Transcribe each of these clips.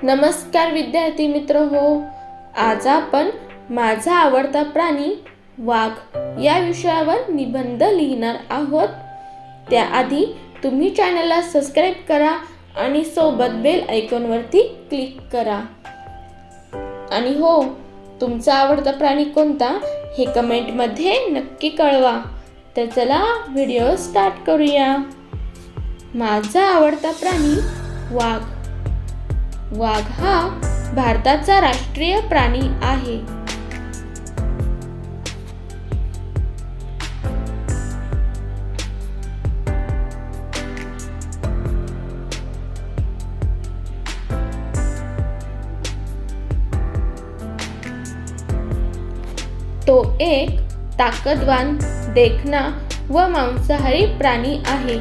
नमस्कार विद्यार्थी मित्र हो, आज आपण माझा आवडता प्राणी वाघ या विषयावर निबंध लिहिणार आहोत। त्याआधी तुम्ही चॅनलला सबस्क्राइब करा आणि सोबत बेल आयकॉनवरती क्लिक करा। आणि हो, तुमचा आवडता प्राणी कोणता हे कमेंटमध्ये नक्की कळवा। तर चला व्हिडिओ स्टार्ट करूया। माझा आवडता प्राणी वाघ। वाघ हा भारताचा राष्ट्रीय प्राणी आहे। तो एक ताकदवान, देखणा व मांसाहारी प्राणी आहे।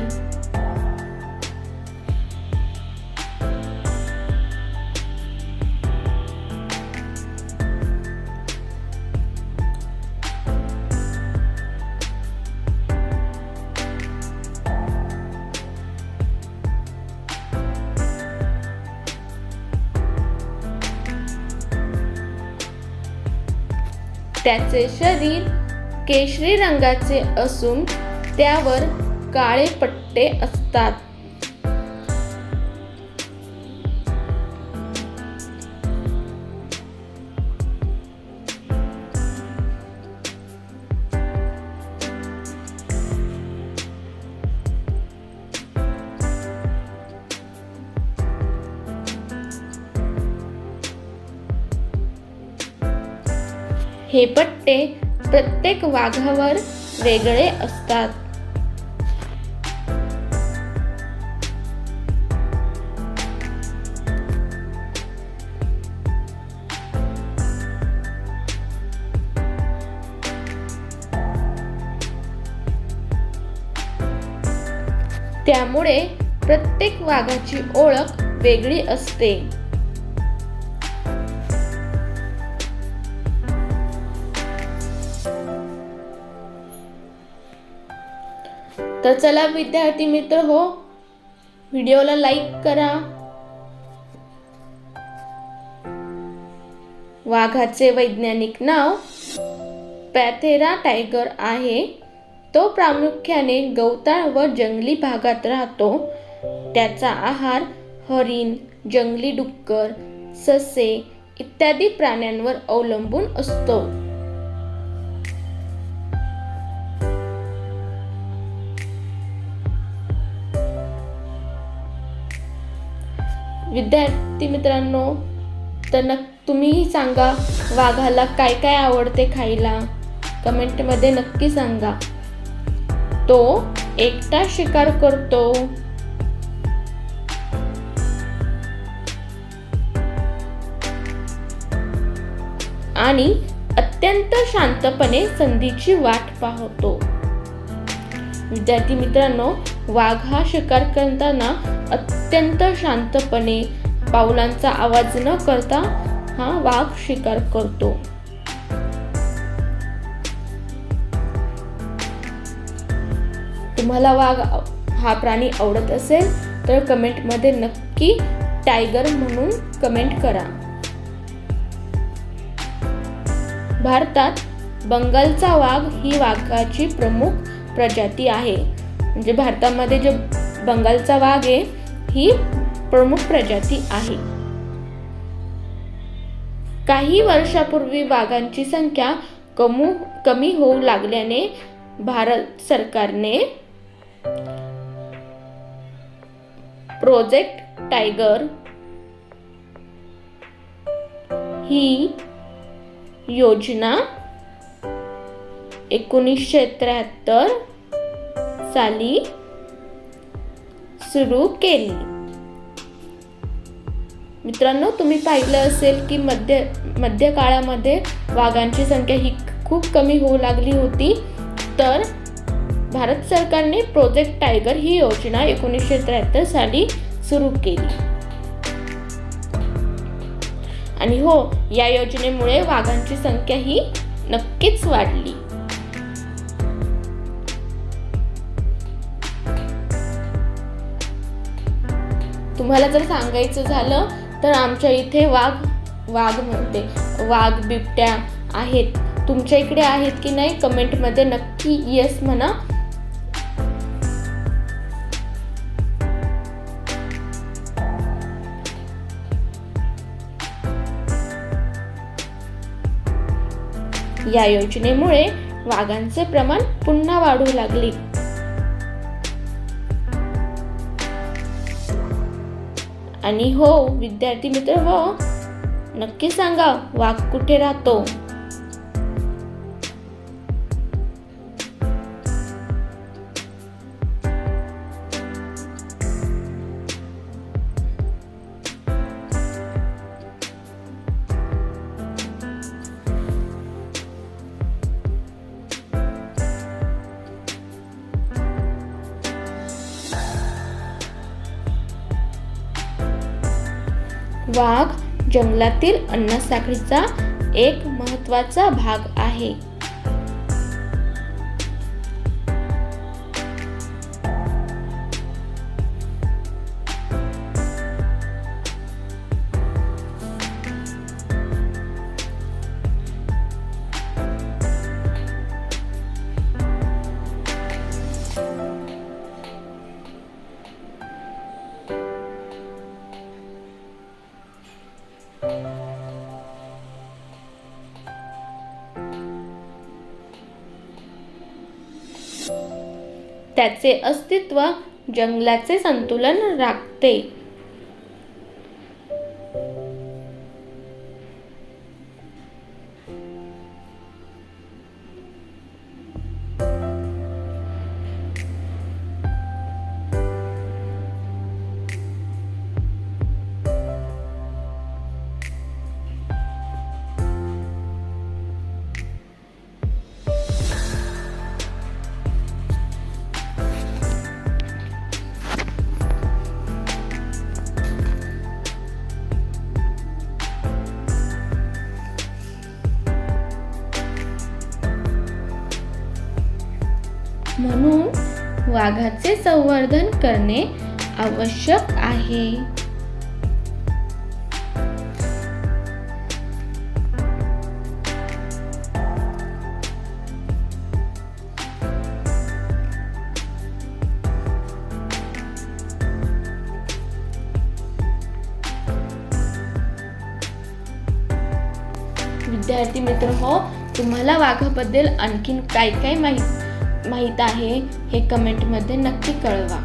त्याचे शरीर केशरी रंगाचे असून त्यावर काळे पट्टे असतात। हे पट्टे प्रत्येक वाघावर वेगळे असतात। त्यामुळे प्रत्येक वाघाची ओळख वेगळी असते। तर चला विद्यार्थी मित्र हो, व्हिडिओला लाईक करा। वाघाचे वैज्ञानिक नाव पॅन्थेरा टायगर आहे। तो प्रामुख्याने गवताळ व जंगली भागात राहतो। त्याचा आहार हरिण, जंगली डुक्कर, ससे इत्यादी प्राण्यांवर अवलंबून असतो। विद्यार्थी मित्रांनो, तर तुम्हीही सांगा वाघाला काय काय आवडते खायला, कमेंट मध्ये नक्की सांगा। तो एकटा शिकार करतो। आणि अत्यंत शांतपणे संधीची वाट पाहतो। विद्यार्थी मित्रांनो, वाघ हा शिकार करताना अत्यंत शांतपणे पावलांचा आवाज न करता हा वाघ शिकार करतो। तुम्हाला वाघ हा प्राणी आवडत असेल तर कमेंट मध्ये नक्की टायगर म्हणून कमेंट करा। भारतात बंगालचा वाघ ही वाघाची प्रमुख प्रजाती आहे। म्हणजे भारतामध्ये जो बंगालचा वाघ आहे ही प्रमुख प्रजाती आहे। काही वर्षापूर्वी वाघांची संख्या कमी होऊ लागल्याने भारत सरकारने प्रोजेक्ट टायगर ही योजना 1973 साली सुरू केली। मित्रांनो, तुम्ही पाहिलं असेल की मध्य काळामध्ये वाघांची संख्या ही खूप कमी होऊ लागली होती। तर भारत सरकारने प्रोजेक्ट टायगर ही योजना 1973 साली सुरू केली। आणि हो, या योजनेमुळे वाघांची संख्या ही नक्कीच वाढली। तुम्हाला जर सांगायचं झालं तर आमच्या इथे वाघ बिबट्या आहेत. तुमच्या इकडे आहेत की नाही कमेंटमध्ये नक्की येस म्हणा. या योजनेमुळे वाघांचे प्रमाण पुन्हा वाढू लागले. आणि हो विद्यार्थी मित्र हो, नक्की सांगा वाघ कुठे राहतो. वाघ जंगलातील अन्नसाखळीचा एक महत्त्वाचा भाग आहे. त्याचे अस्तित्व जंगलाचे संतुलन राखते. म्हणून वाघाचे संवर्धन करणे आवश्यक आहे. विद्यार्थी मित्र हो, तुम्हाला वाघाबद्दल आणखीन काय काय माहित आहे हे कमेंट मध्ये नक्की कळवा.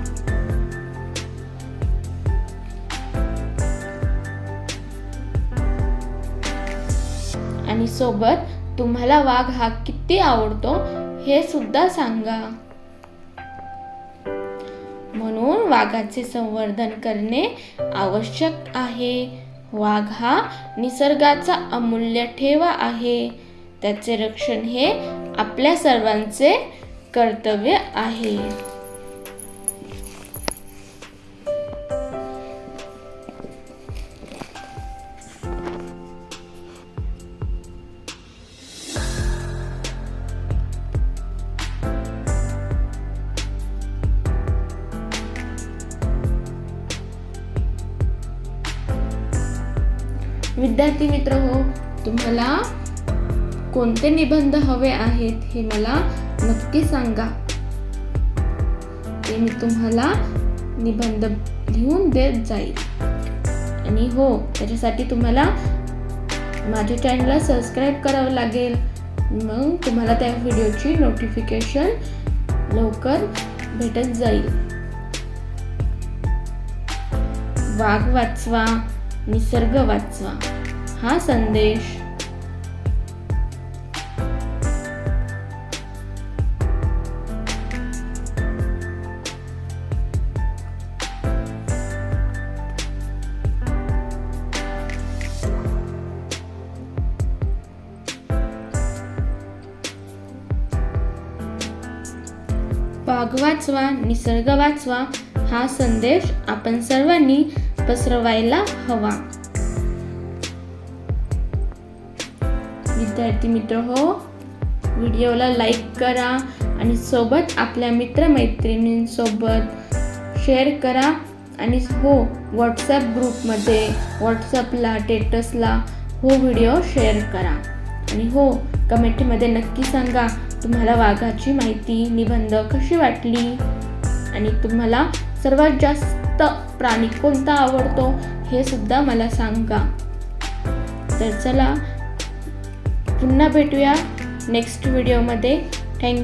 आणि सोबत तुम्हाला वाघ हा किती आवडतो हे सुद्धा सांगा. म्हणून वाघाचे संवर्धन करणे आवश्यक आहे. वाघ हा निसर्गाचा अमूल्य ठेवा आहे. त्याचे रक्षण हे आपल्या सर्वांचे कर्तव्य आहे. विद्यार्थी मित्र हो, तुम्हाला कोणते निबंध हवे आहेत हे मला नक्की सांगा. ते मी तुम्हाला निबंध लिहून देत जाईल. आणि हो, त्याच्यासाठी तुम्हाला माझ्या चॅनलला सबस्क्राईब करावं लागेल. मग तुम्हाला त्या व्हिडिओची नोटिफिकेशन लवकर भेटत जाईल. वाघ वाचवा, निसर्ग वाचवा हा संदेश वाघ वाचवा, निसर्ग वाचवा हा संदेश आपण सर्वांनी पसरवायला हवा. विद्यार्थी मित्र हो, व्हिडिओला लाईक करा आणि सोबत आपल्या मित्रमैत्रिणींसोबत शेअर करा आणि हो, व्हॉट्सॲप ग्रुपमध्ये, व्हॉट्सॲपला, स्टेटसला हो व्हिडिओ शेअर करा. आणि हो, कमेंटमध्ये नक्की सांगा तुम्हाला वाघाची माहिती निबंध कशी वाटली आणि तुम्हाला सर्वात जास्त प्राणी कोणता आवडतो हे सुद्धा मला सांगा. तर चला पुन्हा भेटूया नेक्स्ट व्हिडिओमध्ये.